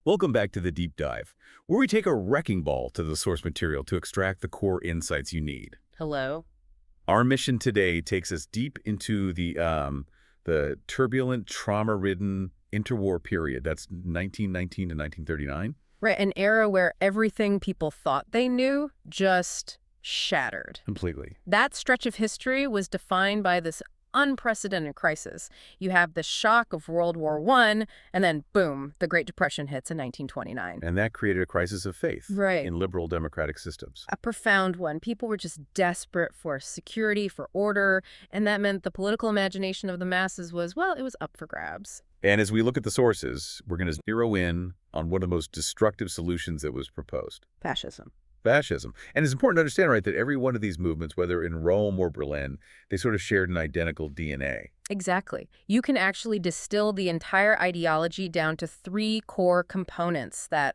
Welcome back to the Deep Dive, where we take a wrecking ball to the source material to extract the core insights you need. Hello? Our mission today takes us deep into the turbulent, trauma-ridden interwar period. That's 1919 to 1939. Right, an era where everything people thought they knew just shattered. Completely. That stretch of history was defined by this unprecedented crisis. You have the shock of World War I, and then, boom, the Great Depression hits in 1929. And that created a crisis of faith Right. in liberal democratic systems. A profound one. People were just desperate for security, for order, and that meant the political imagination of the masses was, well, it was up for grabs. And as we look at the sources, we're going to zero in on one of the most destructive solutions that was proposed. Fascism. Fascism. And it's important to understand, right, that every one of these movements, whether in Rome or Berlin, they sort of shared an identical DNA. Exactly. You can actually distill the entire ideology down to three core components that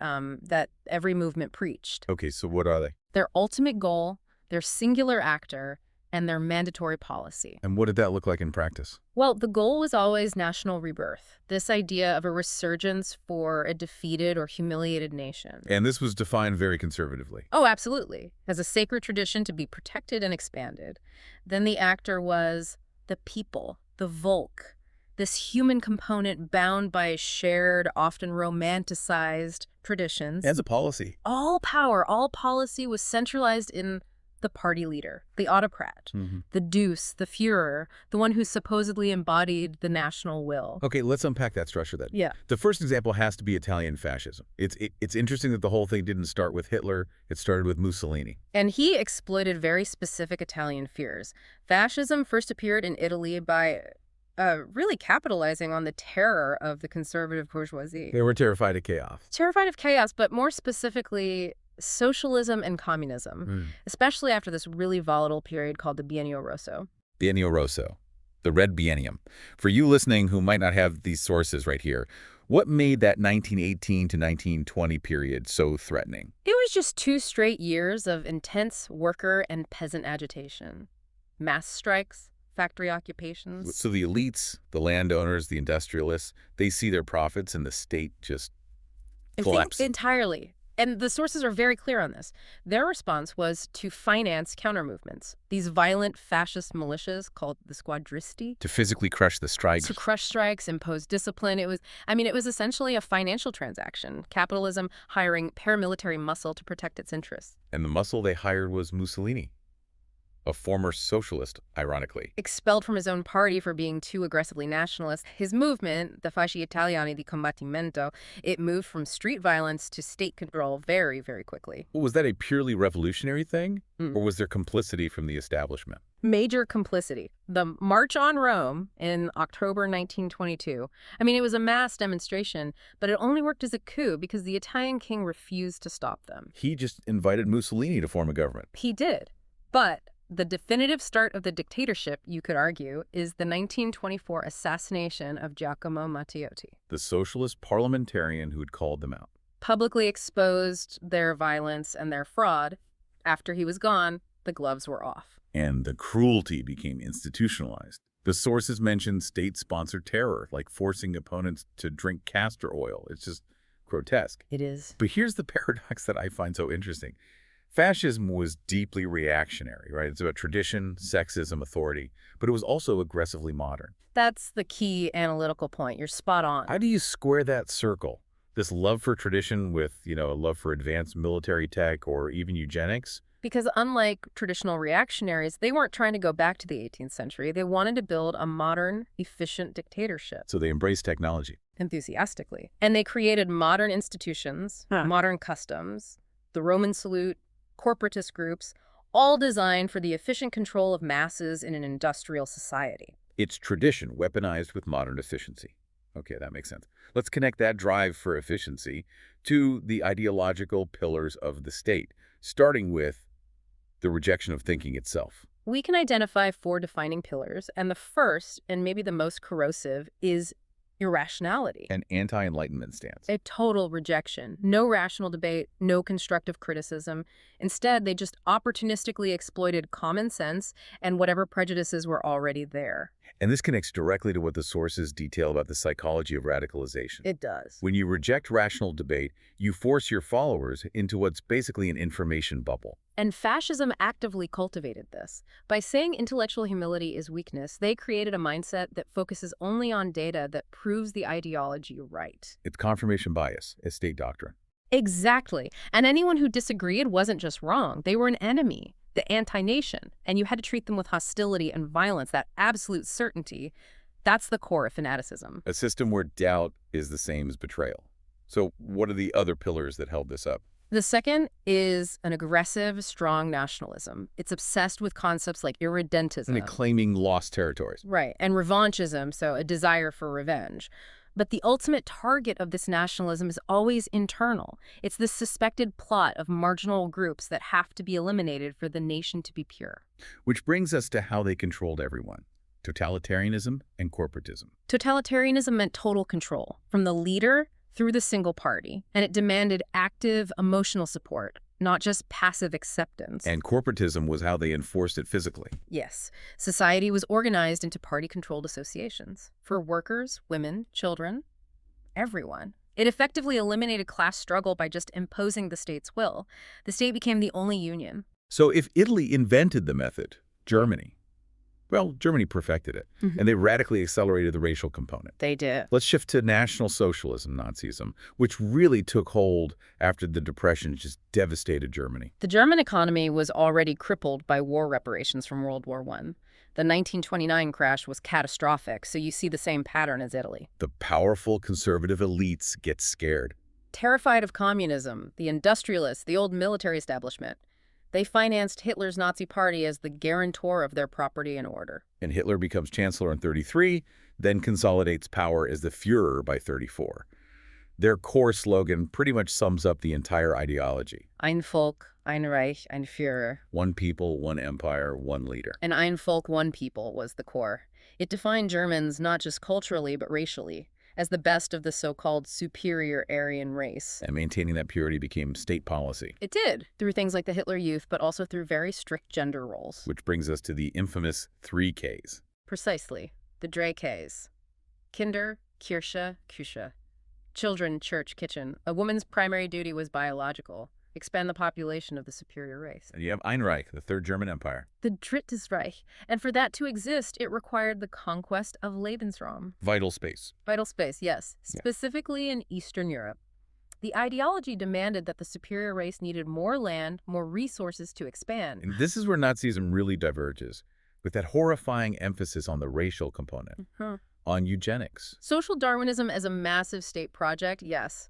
every movement preached. Okay, so what are they? Their ultimate goal, their singular actor, and their mandatory policy. And what did that look like in practice? Well, the goal was always national rebirth, this idea of a resurgence for a defeated or humiliated nation. And this was defined very conservatively. Oh, absolutely. As a sacred tradition to be protected and expanded. Then the actor was the people, the Volk, this human component bound by shared, often romanticized traditions. As a policy. All power, all policy was centralized in the party leader, the autocrat, the deuce, the Führer, the one who supposedly embodied the national will. Okay, let's unpack that structure then. Yeah. The first example has to be Italian fascism. It's interesting that the whole thing didn't start with Hitler. It started with Mussolini. And he exploited very specific Italian fears. Fascism first appeared in Italy by really capitalizing on the terror of the conservative bourgeoisie. They were terrified of chaos. Terrified of chaos, but more specifically, socialism and communism, especially after this really volatile period called the Biennio Rosso. Biennio Rosso, the Red Biennium. For you listening who might not have these sources right here, what made that 1918 to 1920 period so threatening? It was just 2 straight years of intense worker and peasant agitation. Mass strikes, factory occupations. So the elites, the landowners, the industrialists, they see their profits and the state just collapse. Entirely. And the sources are very clear on this. Their response was to finance counter-movements, these violent fascist militias called the squadristi. To physically crush the strikes. To crush strikes, impose discipline. It was essentially a financial transaction. Capitalism hiring paramilitary muscle to protect its interests. And the muscle they hired was Mussolini, a former socialist, ironically. Expelled from his own party for being too aggressively nationalist, his movement, the Fasci Italiani di Combattimento, it moved from street violence to state control very, very quickly. Was that a purely revolutionary thing, or was there complicity from the establishment? Major complicity. The March on Rome in October 1922, it was a mass demonstration, but it only worked as a coup because the Italian king refused to stop them. He just invited Mussolini to form a government. He did, but the definitive start of the dictatorship, you could argue, is the 1924 assassination of Giacomo Matteotti. The socialist parliamentarian who had called them out. Publicly exposed their violence and their fraud. After he was gone, the gloves were off. And the cruelty became institutionalized. The sources mention state-sponsored terror, like forcing opponents to drink castor oil. It's just grotesque. It is. But here's the paradox that I find so interesting. Fascism was deeply reactionary, right? It's about tradition, sexism, authority, but it was also aggressively modern. That's the key analytical point. You're spot on. How do you square that circle? This love for tradition with, a love for advanced military tech or even eugenics? Because unlike traditional reactionaries, they weren't trying to go back to the 18th century. They wanted to build a modern, efficient dictatorship. So they embraced technology. Enthusiastically. And they created modern institutions, modern customs, the Roman salute, corporatist groups, all designed for the efficient control of masses in an industrial society. It's tradition weaponized with modern efficiency. Okay, that makes sense. Let's connect that drive for efficiency to the ideological pillars of the state, starting with the rejection of thinking itself. We can identify 4 defining pillars, and the first, and maybe the most corrosive, is irrationality. An anti-Enlightenment stance. A total rejection. No rational debate, no constructive criticism. Instead, they just opportunistically exploited common sense and whatever prejudices were already there. And this connects directly to what the sources detail about the psychology of radicalization. It does. When you reject rational debate, you force your followers into what's basically an information bubble. And fascism actively cultivated this. By saying intellectual humility is weakness, they created a mindset that focuses only on data that proves the ideology right. It's confirmation bias, a state doctrine. Exactly. And anyone who disagreed wasn't just wrong. They were an enemy, the anti-nation. And you had to treat them with hostility and violence, that absolute certainty. That's the core of fanaticism. A system where doubt is the same as betrayal. So what are the other pillars that held this up? The second is an aggressive, strong nationalism. It's obsessed with concepts like irredentism. And claiming lost territories. Right, and revanchism, so a desire for revenge. But the ultimate target of this nationalism is always internal. It's the suspected plot of marginal groups that have to be eliminated for the nation to be pure. Which brings us to how they controlled everyone. Totalitarianism and corporatism. Totalitarianism meant total control, from the leader through the single party, and it demanded active emotional support, not just passive acceptance. And corporatism was how they enforced it physically. Yes, society was organized into party-controlled associations for workers, women, children, everyone. It effectively eliminated class struggle by just imposing the state's will. The state became the only union. So if Italy invented the method, Germany perfected it, and they radically accelerated the racial component. They did. Let's shift to National Socialism, Nazism, which really took hold after the Depression just devastated Germany. The German economy was already crippled by war reparations from World War I. The 1929 crash was catastrophic, so you see the same pattern as Italy. The powerful conservative elites get scared. Terrified of communism, the industrialists, the old military establishment, they financed Hitler's Nazi party as the guarantor of their property and order. And Hitler becomes chancellor in 1933, then consolidates power as the Führer by 1934. Their core slogan pretty much sums up the entire ideology. Ein Volk, ein Reich, ein Führer. One people, one empire, one leader. And Ein Volk, one people was the core. It defined Germans not just culturally but racially, as the best of the so-called superior Aryan race. And maintaining that purity became state policy. It did, through things like the Hitler Youth, but also through very strict gender roles. Which brings us to the infamous 3Ks. Precisely, the Drei Ks. Kinder, Kirche, Küche. Children, church, kitchen. A woman's primary duty was biological. Expand the population of the superior race. And you have Ein Reich, the Third German Empire. The Drittes Reich. And for that to exist, it required the conquest of Lebensraum. Vital space. Vital space, yes. Specifically in Eastern Europe. The ideology demanded that the superior race needed more land, more resources to expand. And this is where Nazism really diverges, with that horrifying emphasis on the racial component, on eugenics. Social Darwinism as a massive state project, yes.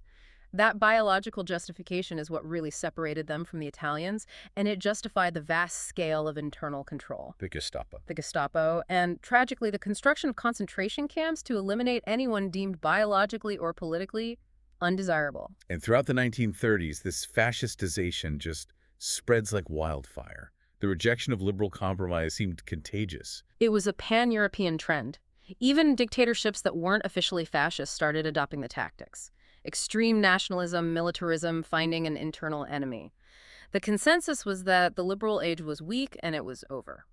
That biological justification is what really separated them from the Italians, and it justified the vast scale of internal control. The Gestapo. The Gestapo, and tragically, the construction of concentration camps to eliminate anyone deemed biologically or politically undesirable. And throughout the 1930s, this fascistization just spreads like wildfire. The rejection of liberal compromise seemed contagious. It was a pan-European trend. Even dictatorships that weren't officially fascist started adopting the tactics. Extreme nationalism, militarism, finding an internal enemy. The consensus was that the liberal age was weak and it was over.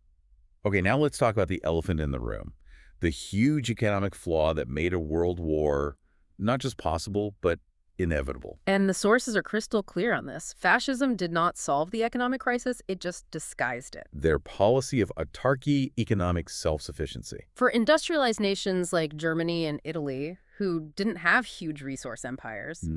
Okay, now let's talk about the elephant in the room. The huge economic flaw that made a world war not just possible, but inevitable. And the sources are crystal clear on this. Fascism did not solve the economic crisis, it just disguised it. Their policy of autarky, economic self-sufficiency. For industrialized nations like Germany and Italy, who didn't have huge resource empires,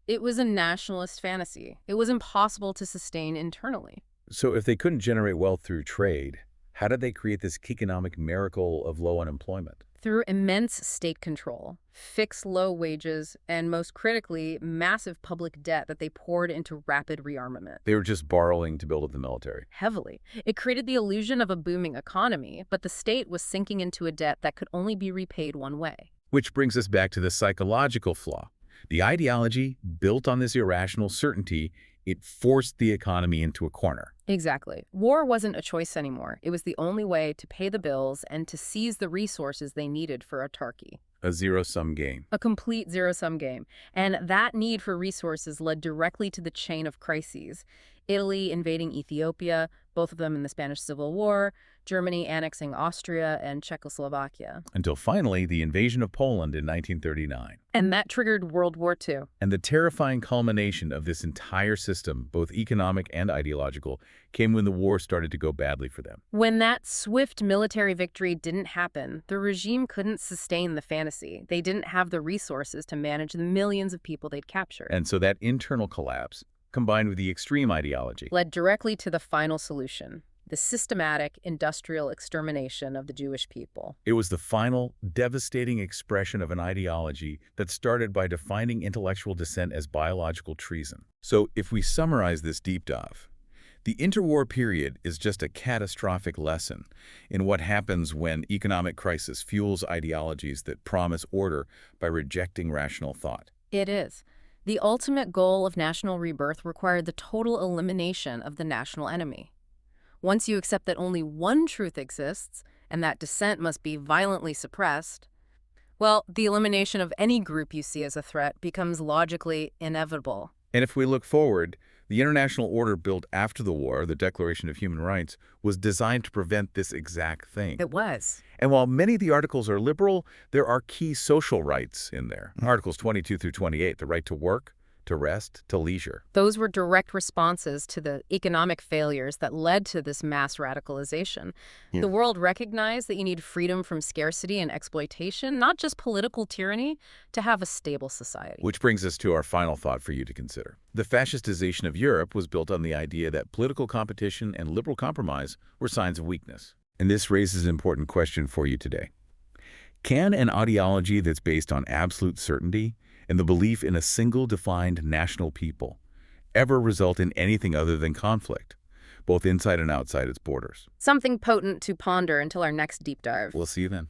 it was a nationalist fantasy. It was impossible to sustain internally. So if they couldn't generate wealth through trade, how did they create this economic miracle of low unemployment? Through immense state control, fixed low wages, and most critically, massive public debt that they poured into rapid rearmament. They were just borrowing to build up the military. Heavily. It created the illusion of a booming economy, but the state was sinking into a debt that could only be repaid one way. Which brings us back to the psychological flaw. The ideology, built on this irrational certainty, it forced the economy into a corner. Exactly. War wasn't a choice anymore. It was the only way to pay the bills and to seize the resources they needed for autarky. A zero-sum game. A complete zero-sum game. And that need for resources led directly to the chain of crises. Italy invading Ethiopia, both of them in the Spanish Civil War, Germany annexing Austria and Czechoslovakia. Until finally, the invasion of Poland in 1939. And that triggered World War II. And the terrifying culmination of this entire system, both economic and ideological, came when the war started to go badly for them. When that swift military victory didn't happen, the regime couldn't sustain the fantasy. They didn't have the resources to manage the millions of people they'd captured. And so that internal collapse, combined with the extreme ideology, led directly to the final solution, the systematic industrial extermination of the Jewish people. It was the final, devastating expression of an ideology that started by defining intellectual dissent as biological treason. So, if we summarize this deep dive, the interwar period is just a catastrophic lesson in what happens when economic crisis fuels ideologies that promise order by rejecting rational thought. It is. The ultimate goal of national rebirth required the total elimination of the national enemy. Once you accept that only one truth exists, and that dissent must be violently suppressed, well, the elimination of any group you see as a threat becomes logically inevitable. And if we look forward, the international order built after the war, the Declaration of Human Rights, was designed to prevent this exact thing. It was. And while many of the articles are liberal, there are key social rights in there. Articles 22 through 28, the right to work, to rest, to leisure. Those were direct responses to the economic failures that led to this mass radicalization. The world recognized that you need freedom from scarcity and exploitation, not just political tyranny, to have a stable society. Which brings us to our final thought for you to consider. The fascistization of Europe was built on the idea that political competition and liberal compromise were signs of weakness. And this raises an important question for you today. Can an ideology that's based on absolute certainty and the belief in a single defined national people ever result in anything other than conflict, both inside and outside its borders? Something potent to ponder until our next deep dive. We'll see you then.